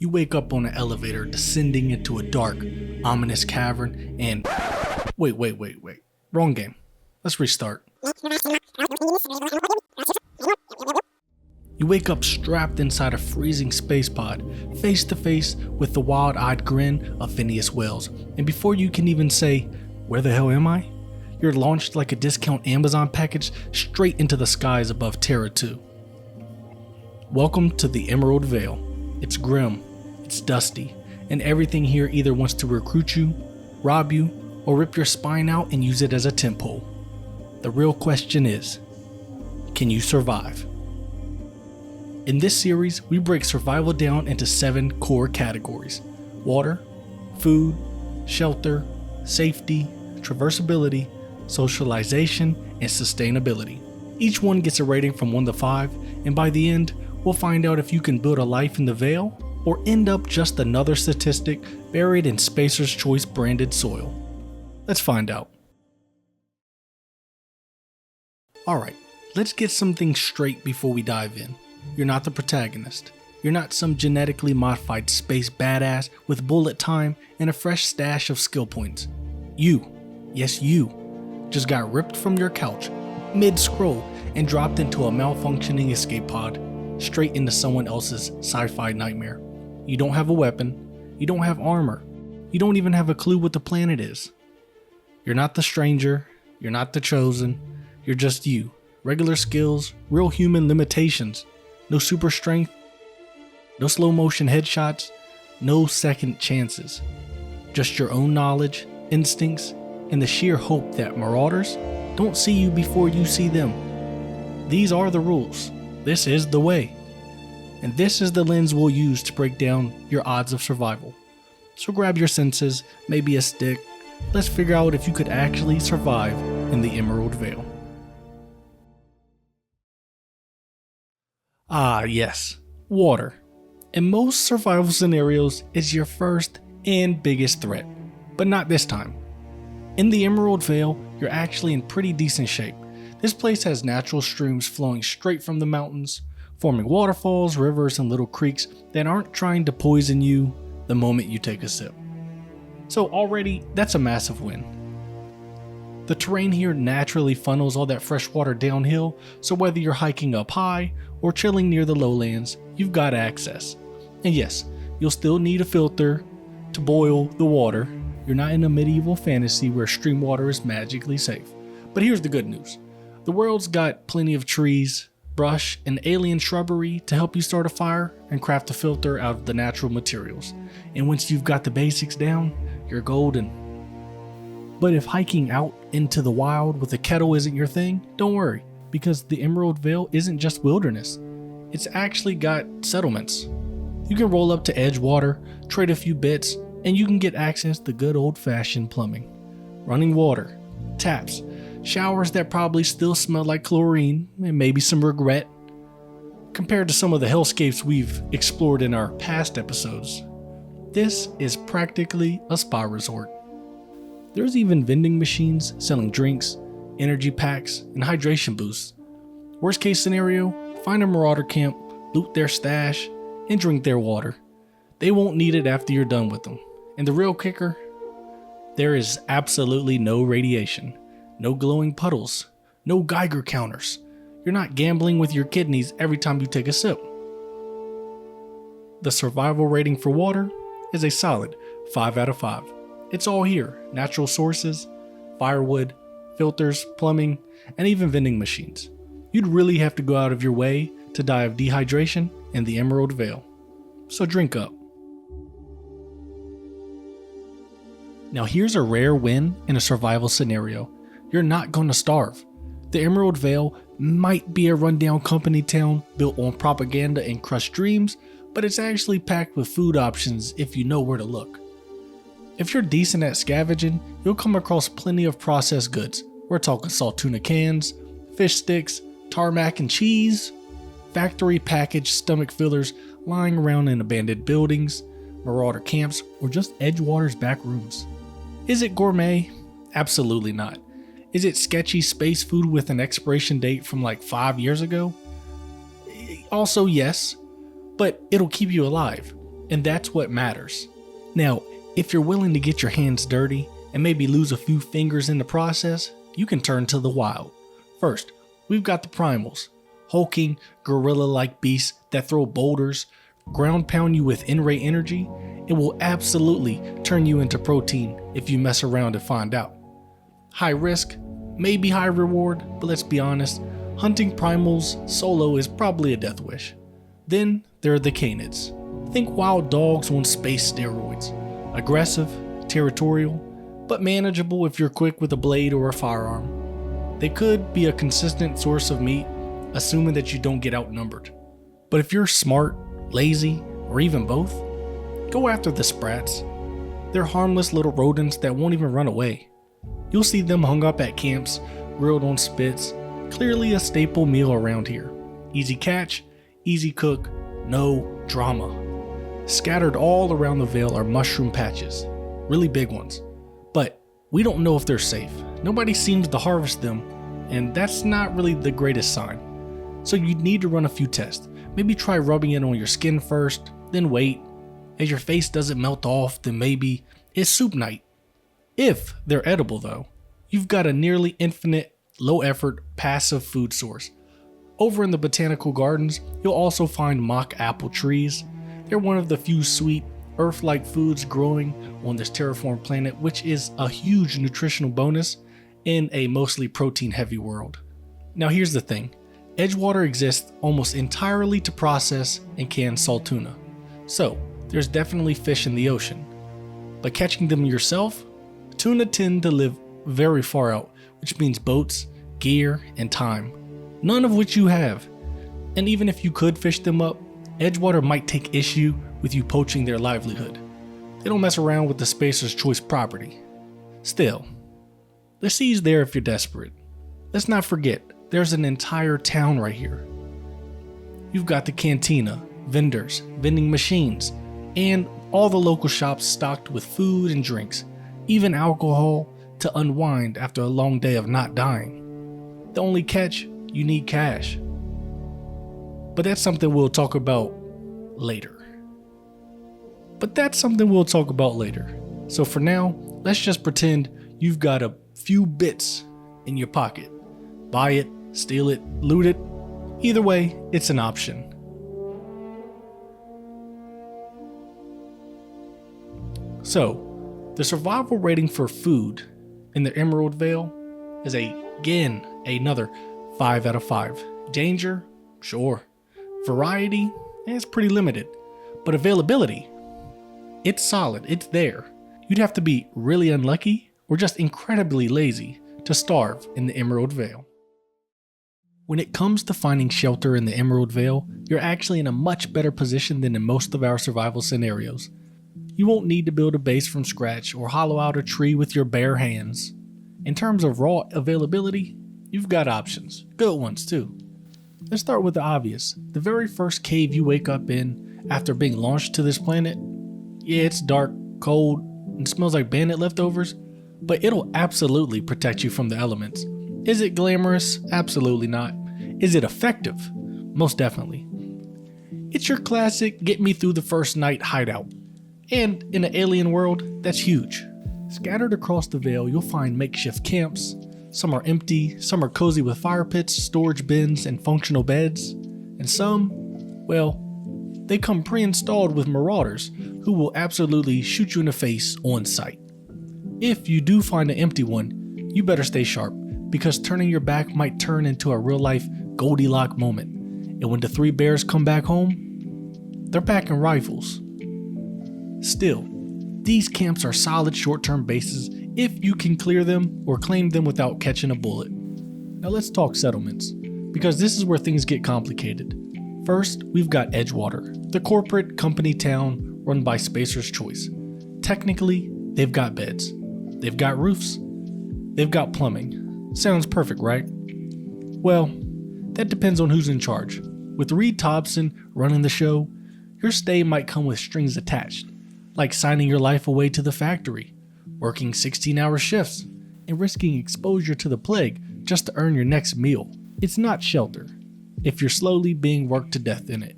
You wake up on an elevator descending into a dark, ominous cavern and... Wait. Wrong game. Let's restart. You wake up strapped inside a freezing space pod, face to face with the wild-eyed grin of Phineas Wells, and before you can even say, "Where the hell am I?" you're launched like a discount Amazon package straight into the skies above Terra 2. Welcome to the Emerald Vale. It's grim, it's dusty, and everything here either wants to recruit you, rob you, or rip your spine out and use it as a tent pole. The real question is, can you survive? In this series, we break survival down into 7 core categories: water, food, shelter, safety, traversability, socialization, and sustainability. Each one gets a rating from 1 to 5, and by the end, we'll find out if you can build a life in the Vale or end up just another statistic buried in Spacer's Choice branded soil. Let's find out. Alright, let's get something straight before we dive in. You're not the protagonist. You're not some genetically modified space badass with bullet time and a fresh stash of skill points. You, yes you, just got ripped from your couch, mid-scroll, and dropped into a malfunctioning escape pod, straight into someone else's sci-fi nightmare. You don't have a weapon, you don't have armor, you don't even have a clue what the planet is. You're not the stranger, you're not the chosen, you're just you. Regular skills, real human limitations. No super strength, no slow motion headshots, no second chances. Just your own knowledge, instincts, and the sheer hope that marauders don't see you before you see them. These are the rules. This is the way. And this is the lens we'll use to break down your odds of survival. So grab your senses, maybe a stick. Let's figure out if you could actually survive in the Emerald Vale. Ah yes, water. In most survival scenarios, it's your first and biggest threat, but not this time. In the Emerald Vale, you're actually in pretty decent shape. This place has natural streams flowing straight from the mountains, forming waterfalls, rivers, and little creeks that aren't trying to poison you the moment you take a sip. So already, that's a massive win. The terrain here naturally funnels all that fresh water downhill, so whether you're hiking up high or chilling near the lowlands, you've got access. And yes, you'll still need a filter to boil the water. You're not in a medieval fantasy where stream water is magically safe. But here's the good news. The world's got plenty of trees, brush, and alien shrubbery to help you start a fire and craft a filter out of the natural materials. And once you've got the basics down, you're golden. But if hiking out into the wild with a kettle isn't your thing, don't worry, because the Emerald Vale isn't just wilderness. It's actually got settlements. You can roll up to Edgewater, trade a few bits, and you can get access to good old-fashioned plumbing. Running water, taps, showers that probably still smell like chlorine, and maybe some regret. Compared to some of the hellscapes we've explored in our past episodes, this is practically a spa resort. There's even vending machines selling drinks, energy packs, and hydration boosts. Worst case scenario, find a marauder camp, loot their stash, and drink their water. They won't need it after you're done with them. And the real kicker? There is absolutely no radiation, no glowing puddles, no Geiger counters. You're not gambling with your kidneys every time you take a sip. The survival rating for water is a solid 5 out of 5. It's all here: natural sources, firewood, filters, plumbing, and even vending machines. You'd really have to go out of your way to die of dehydration in the Emerald Vale. So drink up. Now here's a rare win in a survival scenario. You're not going to starve. The Emerald Vale might be a rundown company town built on propaganda and crushed dreams, but it's actually packed with food options if you know where to look. If you're decent at scavenging, you'll come across plenty of processed goods. We're talking salt tuna cans, fish sticks, tarmac and cheese, factory packaged stomach fillers lying around in abandoned buildings, marauder camps, or just Edgewater's back rooms. Is it gourmet? Absolutely not. Is it sketchy space food with an expiration date from like 5 years ago? Also yes, but it'll keep you alive. and that's what matters. Now, if you're willing to get your hands dirty and maybe lose a few fingers in the process, you can turn to the wild. First, we've got the primals, hulking, gorilla-like beasts that throw boulders, ground pound you with in-ray energy, and will absolutely turn you into protein if you mess around and find out. High risk, maybe high reward, but let's be honest, hunting primals solo is probably a death wish. Then there are the canids. Think wild dogs on space steroids. Aggressive, territorial, but manageable if you're quick with a blade or a firearm. They could be a consistent source of meat, assuming that you don't get outnumbered. But if you're smart, lazy, or even both, go after the sprats. They're harmless little rodents that won't even run away. You'll see them hung up at camps, grilled on spits, clearly a staple meal around here. Easy catch, easy cook, no drama. Scattered all around the Vale are mushroom patches, really big ones. But we don't know if they're safe. Nobody seems to harvest them, and that's not really the greatest sign. So you'd need to run a few tests. Maybe try rubbing it on your skin first, then wait. As your face doesn't melt off, then maybe it's soup night. If they're edible though, you've got a nearly infinite, low effort, passive food source. Over in the botanical gardens, you'll also find mock apple trees. They're one of the few sweet, earth-like foods growing on this terraformed planet, which is a huge nutritional bonus in a mostly protein-heavy world. Now here's the thing. Edgewater exists almost entirely to process and can salt tuna. So, there's definitely fish in the ocean. But catching them yourself, tuna tend to live very far out, which means boats, gear, and time. None of which you have. And even if you could fish them up, Edgewater might take issue with you poaching their livelihood. They don't mess around with the Spacer's Choice property. Still, the sea's there if you're desperate. Let's not forget, there's an entire town right here. You've got the cantina, vendors, vending machines, and all the local shops stocked with food and drinks, even alcohol to unwind after a long day of not dying. The only catch, you need cash. But that's something we'll talk about later. So for now, let's just pretend you've got a few bits in your pocket. Buy it, steal it, loot it. Either way, it's an option. So, the survival rating for food in the Emerald Vale is again another 5 out of 5. Danger? Sure. Variety? It's pretty limited. But availability? It's solid, it's there. You'd have to be really unlucky or just incredibly lazy to starve in the Emerald Vale. When it comes to finding shelter in the Emerald Vale, you're actually in a much better position than in most of our survival scenarios. You won't need to build a base from scratch or hollow out a tree with your bare hands. In terms of raw availability, you've got options, good ones too. Let's start with the obvious. The very first cave you wake up in after being launched to this planet, yeah, it's dark, cold, and smells like bandit leftovers, but it'll absolutely protect you from the elements. Is it glamorous? Absolutely not. Is it effective? Most definitely. It's your classic get me through the first night hideout. And in an alien world, that's huge. Scattered across the Vale, you'll find makeshift camps. Some are empty, some are cozy with fire pits, storage bins, and functional beds. And some, well, they come pre-installed with marauders who will absolutely shoot you in the face on sight. If you do find an empty one, you better stay sharp, because turning your back might turn into a real-life Goldilocks moment. And when the 3 bears come back home, they're packing rifles. Still, these camps are solid short-term bases if you can clear them or claim them without catching a bullet. Now let's talk settlements, because this is where things get complicated. First, we've got Edgewater, the corporate company town run by Spacer's Choice. Technically, they've got beds, they've got roofs, they've got plumbing. Sounds perfect, right? Well, that depends on who's in charge. With Reed Thompson running the show, your stay might come with strings attached, like signing your life away to the factory, working 16-hour shifts, and risking exposure to the plague just to earn your next meal. It's not shelter, if you're slowly being worked to death in it.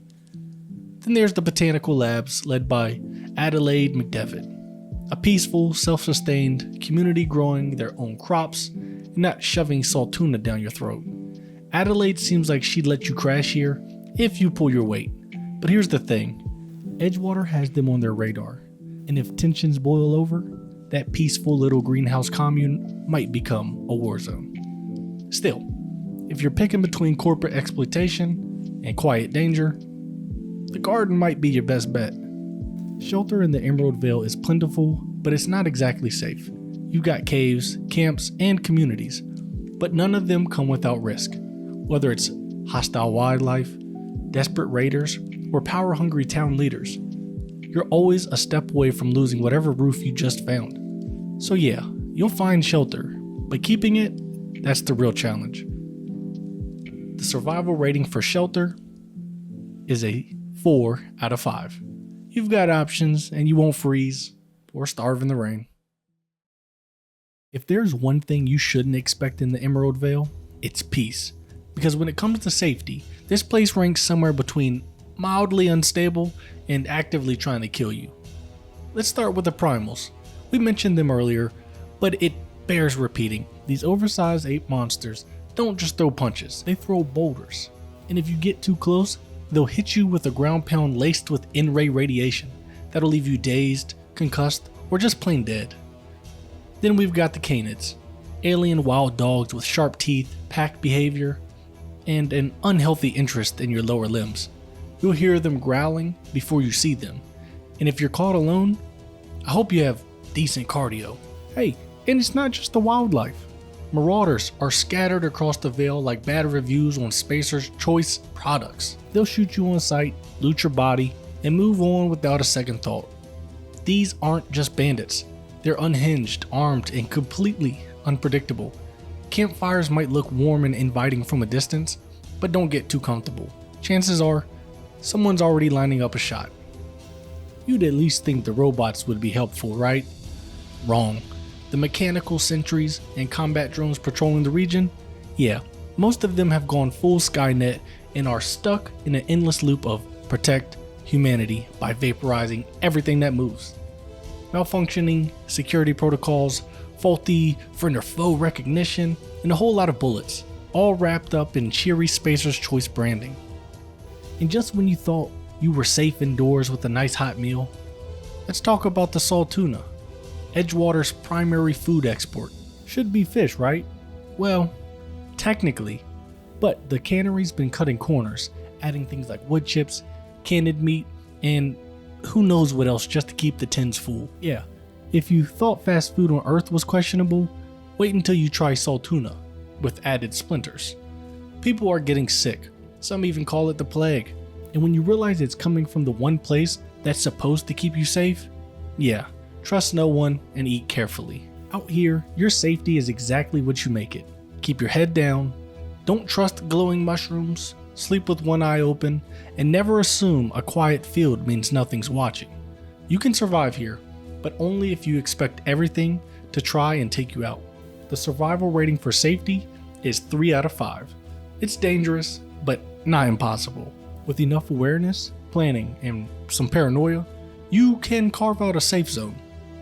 Then there's the Botanical Labs led by Adelaide McDevitt, a peaceful, self-sustained community growing their own crops and not shoving salt tuna down your throat. Adelaide seems like she'd let you crash here if you pull your weight. But here's the thing, Edgewater has them on their radar, and if tensions boil over, that peaceful little greenhouse commune might become a war zone. Still, if you're picking between corporate exploitation and quiet danger, the garden might be your best bet. Shelter in the Emerald Vale is plentiful, but it's not exactly safe. You've got caves, camps, and communities, but none of them come without risk. Whether it's hostile wildlife, desperate raiders, or power-hungry town leaders, you're always a step away from losing whatever roof you just found. So yeah, you'll find shelter, but keeping it, that's the real challenge. The survival rating for shelter is a 4 out of 5. You've got options and you won't freeze or starve in the rain. If there's one thing you shouldn't expect in the Emerald Vale, it's peace. Because when it comes to safety, this place ranks somewhere between mildly unstable and actively trying to kill you. Let's start with the primals. We mentioned them earlier, but it bears repeating. These oversized ape monsters don't just throw punches, they throw boulders. And if you get too close, they'll hit you with a ground pound laced with in-ray radiation that'll leave you dazed, concussed, or just plain dead. Then we've got the canids, alien wild dogs with sharp teeth, pack behavior, and an unhealthy interest in your lower limbs. You'll hear them growling before you see them, and if you're caught alone, I hope you have decent cardio. Hey, and it's not just the wildlife. Marauders are scattered across the Vale like bad reviews on Spacer's Choice products. They'll shoot you on sight, loot your body, and move on without a second thought. These aren't just bandits. They're unhinged, armed, and completely unpredictable. Campfires might look warm and inviting from a distance, but don't get too comfortable. Chances are, someone's already lining up a shot. You'd at least think the robots would be helpful, right? Wrong. The mechanical sentries and combat drones patrolling the region? Yeah, most of them have gone full Skynet and are stuck in an endless loop of protect humanity by vaporizing everything that moves. Malfunctioning security protocols, faulty friend or foe recognition, and a whole lot of bullets, all wrapped up in cheery Spacer's Choice branding. And just when you thought you were safe indoors with a nice hot meal, let's talk about the salt tuna. Edgewater's primary food export. Should be fish, right? Well, technically, but the cannery's been cutting corners, adding things like wood chips, canned meat, and who knows what else just to keep the tins full. Yeah, if you thought fast food on Earth was questionable, wait until you try salt tuna with added splinters. People are getting sick. Some even call it the plague. And when you realize it's coming from the one place that's supposed to keep you safe, yeah, trust no one and eat carefully. Out here, your safety is exactly what you make it. Keep your head down, don't trust glowing mushrooms, sleep with one eye open, and never assume a quiet field means nothing's watching. You can survive here, but only if you expect everything to try and take you out. The survival rating for safety is 3 out of 5. It's dangerous, but not impossible. With enough awareness, planning, and some paranoia, you can carve out a safe zone.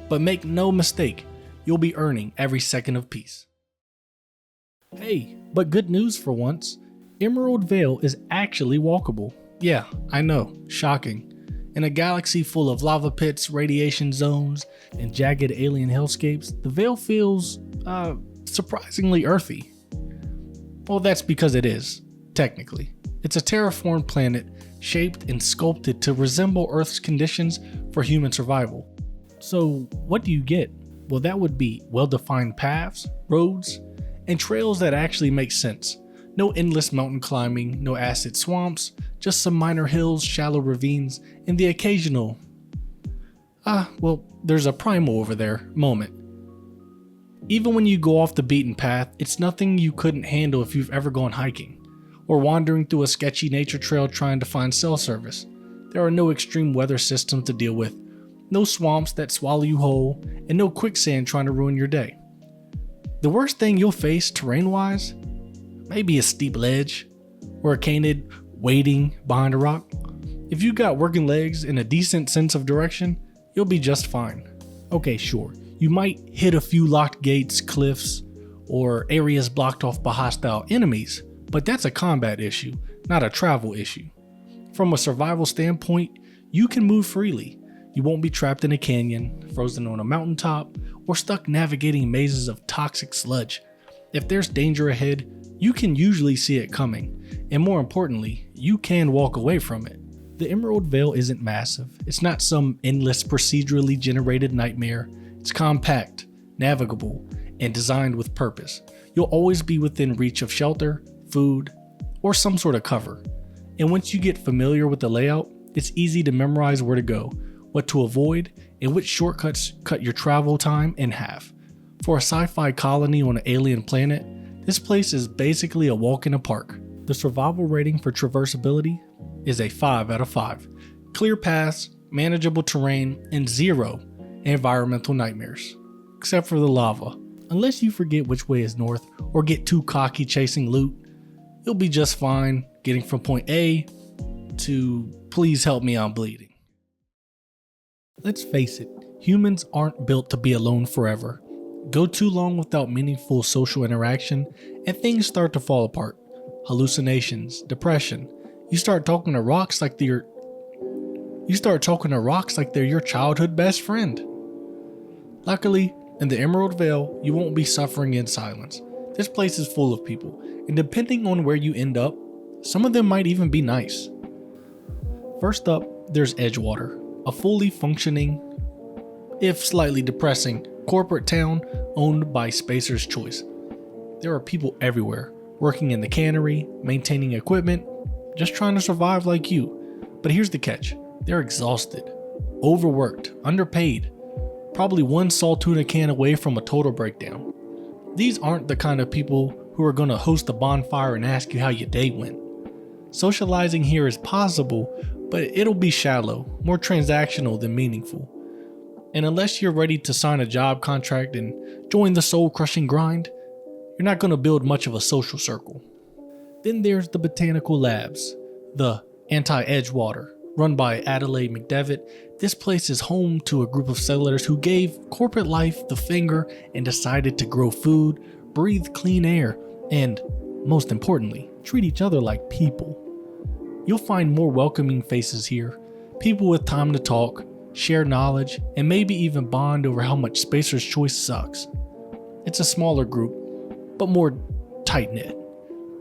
But make no mistake, you'll be earning every second of peace. Hey, but good news for once. Emerald Vale is actually walkable. Yeah, I know, shocking. In a galaxy full of lava pits, radiation zones, and jagged alien hellscapes, the Vale feels, surprisingly earthy. Well, that's because it is, technically. It's a terraformed planet shaped and sculpted to resemble Earth's conditions for human survival. So what do you get? Well, that would be well-defined paths, roads, and trails that actually make sense. No endless mountain climbing, no acid swamps, just some minor hills, shallow ravines, and the occasional, there's a primal over there moment. Even when you go off the beaten path, it's nothing you couldn't handle if you've ever gone hiking, or wandering through a sketchy nature trail trying to find cell service. There are no extreme weather systems to deal with, no swamps that swallow you whole, and no quicksand trying to ruin your day. The worst thing you'll face terrain-wise? Maybe a steep ledge, or a canid waiting behind a rock. If you got working legs and a decent sense of direction, you'll be just fine. Okay, sure, you might hit a few locked gates, cliffs, or areas blocked off by hostile enemies, but that's a combat issue, not a travel issue. From a survival standpoint, you can move freely. You won't be trapped in a canyon, frozen on a mountaintop, or stuck navigating mazes of toxic sludge. If there's danger ahead, you can usually see it coming, and more importantly, you can walk away from it. The Emerald Vale isn't massive. It's not some endless procedurally generated nightmare. It's compact, navigable, and designed with purpose. You'll always be within reach of shelter, food, or some sort of cover. And once you get familiar with the layout, it's easy to memorize where to go, what to avoid, and which shortcuts cut your travel time in half. For a sci-fi colony on an alien planet, this place is basically a walk in a park. The survival rating for traversability is a 5 out of 5. Clear paths, manageable terrain, and 0 environmental nightmares. Except for the lava. Unless you forget which way is north or get too cocky chasing loot, you'll be just fine getting from point A to please help me, I'm bleeding. Let's face it, humans aren't built to be alone forever. Go too long without meaningful social interaction and things start to fall apart. Hallucinations, depression. You start talking to rocks like they're your childhood best friend. Luckily, in the Emerald Vale, you won't be suffering in silence. This place is full of people, and depending on where you end up, some of them might even be nice. First up, there's Edgewater, a fully functioning, if slightly depressing, corporate town owned by Spacer's Choice. There are people everywhere, working in the cannery, maintaining equipment, just trying to survive like you. But here's the catch, they're exhausted, overworked, underpaid, probably one Saltuna can away from a total breakdown. These aren't the kind of people who are going to host a bonfire and ask you how your day went. Socializing here is possible, but it'll be shallow, more transactional than meaningful. And unless you're ready to sign a job contract and join the soul-crushing grind, you're not going to build much of a social circle. Then there's the Botanical Labs, the anti-Edgewater, run by Adelaide McDevitt. This place is home to a group of settlers who gave corporate life the finger and decided to grow food, breathe clean air, and, most importantly, treat each other like people. You'll find more welcoming faces here, people with time to talk, share knowledge, and maybe even bond over how much Spacer's Choice sucks. It's a smaller group, but more tight-knit.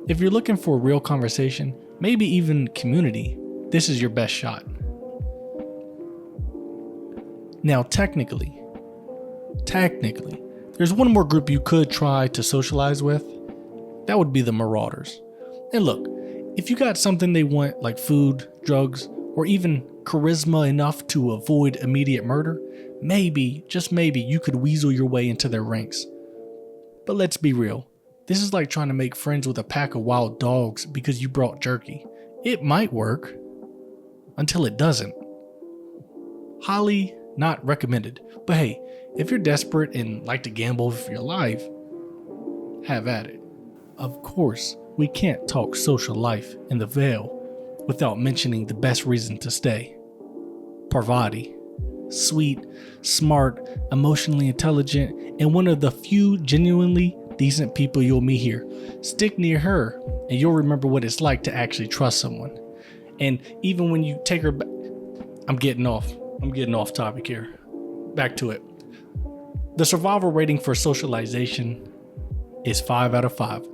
If you're looking for a real conversation, maybe even community, this is your best shot. Now technically, there's one more group you could try to socialize with. That would be the Marauders. And look, if you got something they want like food, drugs, or even charisma enough to avoid immediate murder, maybe, just maybe, you could weasel your way into their ranks. But let's be real, this is like trying to make friends with a pack of wild dogs because you brought jerky. It might work, until it doesn't. Highly not recommended, but hey, if you're desperate and like to gamble for your life, have at it. Of course, we can't talk social life in the Vale without mentioning the best reason to stay. Parvati. Sweet, smart, emotionally intelligent, and one of the few genuinely decent people you'll meet here. Stick near her, and you'll remember what it's like to actually trust someone. And even when you take her back, I'm getting off topic here. Back to it. The survival rating for socialization is 5 out of 5.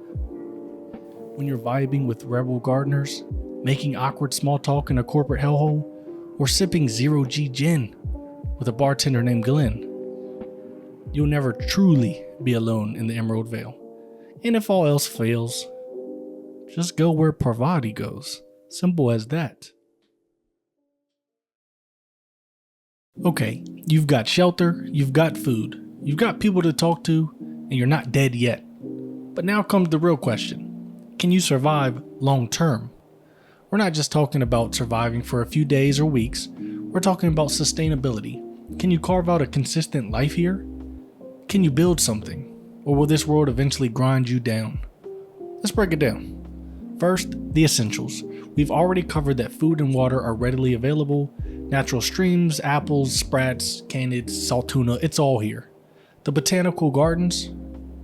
When you're vibing with rebel gardeners, making awkward small talk in a corporate hellhole, or sipping 0G gin with a bartender named Glenn, you'll never truly be alone in the Emerald Vale. And if all else fails, just go where Parvati goes. Simple as that. Okay, you've got shelter, you've got food, you've got people to talk to, and you're not dead yet. But now comes the real question. Can you survive long term? We're not just talking about surviving for a few days or weeks, we're talking about sustainability. Can you carve out a consistent life here? Can you build something? Or will this world eventually grind you down? Let's break it down. First, the essentials. We've already covered that food and water are readily available. Natural streams, apples, sprats, canids, salt tuna, it's all here. The botanical gardens,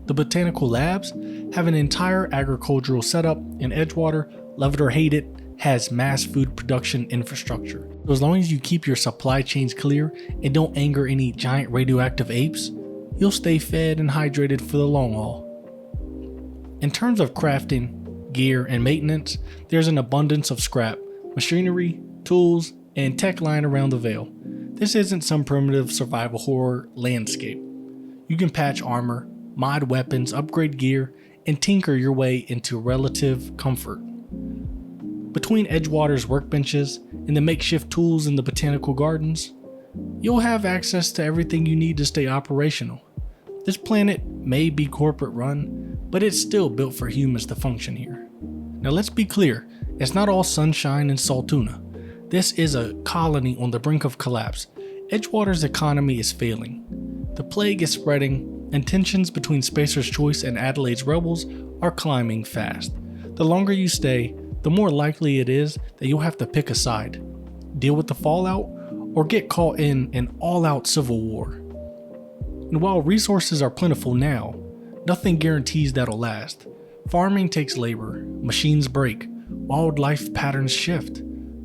the botanical labs have an entire agricultural setup, and Edgewater, love it or hate it, has mass food production infrastructure. So as long as you keep your supply chains clear and don't anger any giant radioactive apes, you'll stay fed and hydrated for the long haul. In terms of crafting, gear, and maintenance, there's an abundance of scrap, machinery, tools, and tech lying around the Vale. This isn't some primitive survival horror landscape. You can patch armor, mod weapons, upgrade gear, and tinker your way into relative comfort. Between Edgewater's workbenches and the makeshift tools in the botanical gardens, you'll have access to everything you need to stay operational. This planet may be corporate run, but it's still built for humans to function here. Now let's be clear, it's not all sunshine and salt tuna. This is a colony on the brink of collapse. Edgewater's economy is failing. The plague is spreading, and tensions between Spacer's Choice and Adelaide's rebels are climbing fast. The longer you stay, the more likely it is that you'll have to pick a side, deal with the fallout, or get caught in an all-out civil war. And while resources are plentiful now, nothing guarantees that'll last. Farming takes labor, machines break, wildlife patterns shift.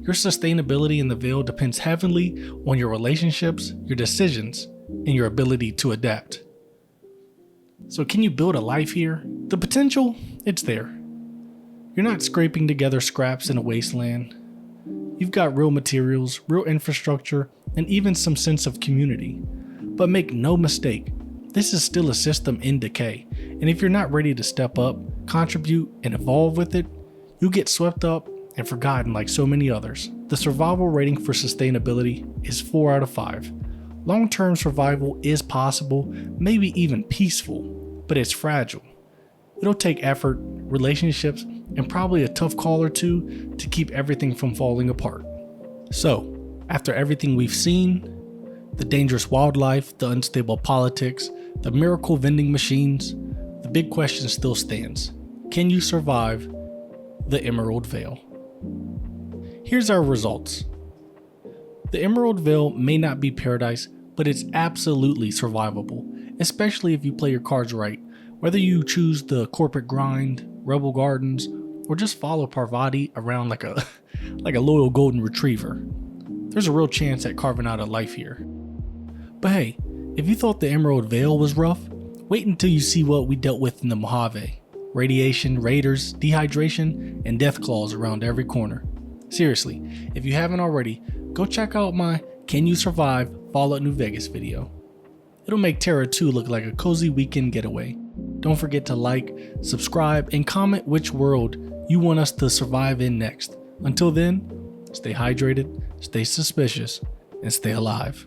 Your sustainability in the Vale depends heavily on your relationships, your decisions, and your ability to adapt. So can you build a life here? The potential, it's there. You're not scraping together scraps in a wasteland. You've got real materials, real infrastructure, and even some sense of community. But make no mistake, this is still a system in decay, and if you're not ready to step up, contribute, and evolve with it, you'll get swept up and forgotten like so many others. The survival rating for sustainability is 4 out of 5. Long-term survival is possible, maybe even peaceful, but it's fragile. It'll take effort, relationships, and probably a tough call or two to keep everything from falling apart. So, after everything we've seen, the dangerous wildlife, the unstable politics, the miracle vending machines, the big question still stands. Can you survive the Emerald Vale? Here's our results. The Emerald Vale may not be paradise, but it's absolutely survivable, especially if you play your cards right. Whether you choose the corporate grind, rebel gardens, or just follow Parvati around like a loyal golden retriever, there's a real chance at carving out a life here. But hey, if you thought the Emerald Vale was rough, wait until you see what we dealt with in the Mojave. Radiation, raiders, dehydration, and death claws around every corner. Seriously, if you haven't already, go check out my Can You Survive Fallout New Vegas video. It'll make Terra 2 look like a cozy weekend getaway. Don't forget to like, subscribe, and comment which world you want us to survive in next. Until then, stay hydrated, stay suspicious, and stay alive.